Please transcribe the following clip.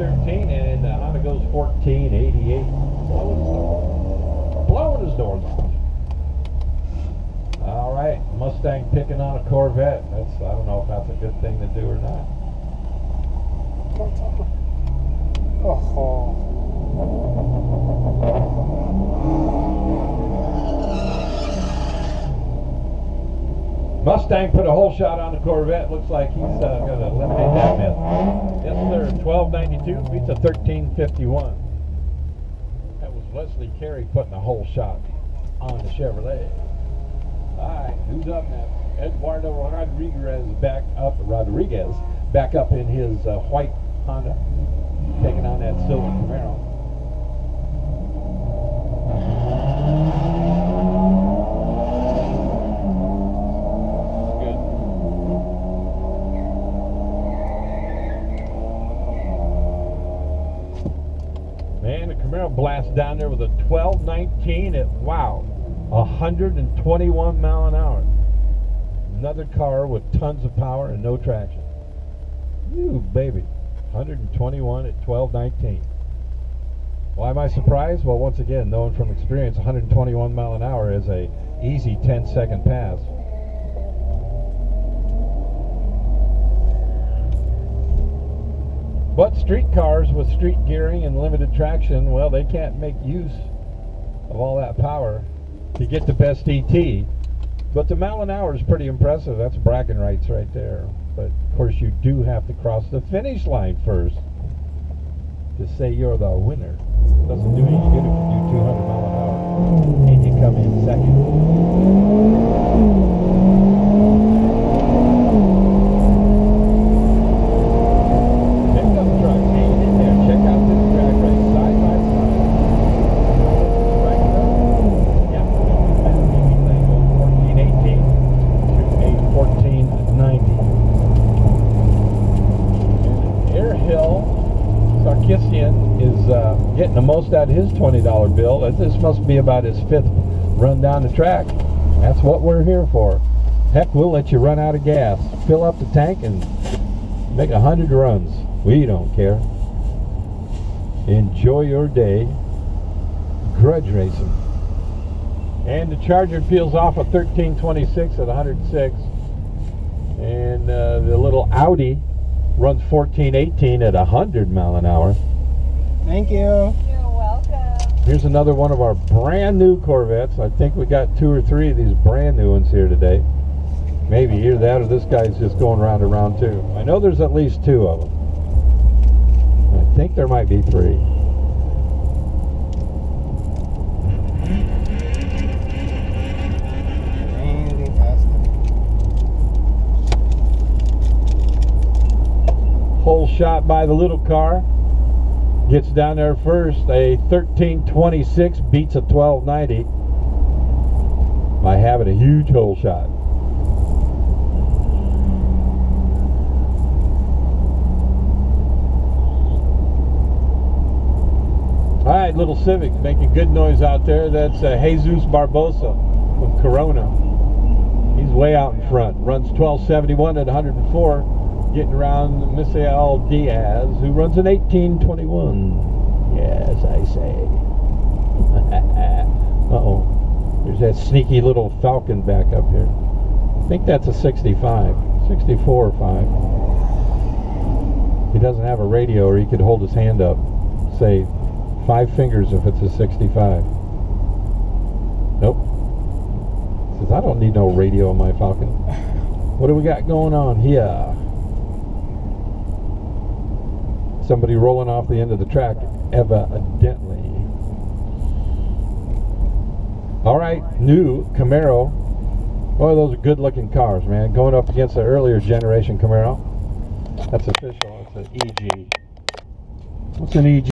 13, and Honda goes 1488. Blowing his doors off. All right, Mustang picking on a Corvette. I don't know if that's a good thing to do or not. Oh. Mustang put a hole shot on the Corvette. Looks like he's going to eliminate that myth. Yes, sir. 1292 beats a 1351. That was Leslie Carey putting a hole shot on the Chevrolet. All right, who's up next? Eduardo Rodriguez back up in his white Honda, taking on that silver Camaro. Man, the Camaro blasts down there with a 1219 at, wow, 121 mile an hour. Another car with tons of power and no traction. Ooh, baby. 121 at 1219. Why am I surprised? Well, once again, knowing from experience, 121 mile an hour is a easy 10-second pass. But street cars with street gearing and limited traction, well, they can't make use of all that power to get the best ET. But the mile an hour is pretty impressive. That's bragging rights right there. But of course you do have to cross the finish line first to say you're the winner. Doesn't do any good if you do 200 mile an hour and you come in second. Pickup truck hanging in there. Check out this drag race side by side. Right up. Yeah, that BB thing goes 1418 to a 1490. Airhill Sarkisian is getting the most out of his $20 bill. This must be about his 5th run down the track. That's what we're here for. Heck, we'll let you run out of gas. Fill up the tank and make 100 runs. We don't care. Enjoy your day grudge racing. And the Charger peels off a 1326 at 106. And the little Audi runs 1418 at 100 mile an hour. Thank you. You're welcome. Here's another one of our brand new Corvettes. I think we got 2 or 3 of these brand new ones here today. Maybe either that or this guy's just going round to round 2. I know there's at least 2 of them. I think there might be 3. Anything faster. Hole shot by the little car. Gets down there first. A 1326 beats a 1290 by having a huge hole shot. All right, little Civic making good noise out there. That's Jesus Barbosa from Corona. He's way out in front. Runs 1271 at 104. Getting around Misael Diaz, who runs an 1821. Yes, I say. Uh-oh. There's that sneaky little Falcon back up here. I think that's a 65. 64 or 5. He doesn't have a radio, or he could hold his hand up. Say 5 fingers if it's a 65. Nope. Says, I don't need no radio on my Falcon. What do we got going on here? Somebody rolling off the end of the track, evidently. All right, new Camaro. Boy, those are good-looking cars, man. Going up against the earlier generation Camaro. That's official. It's an EG. What's an EG?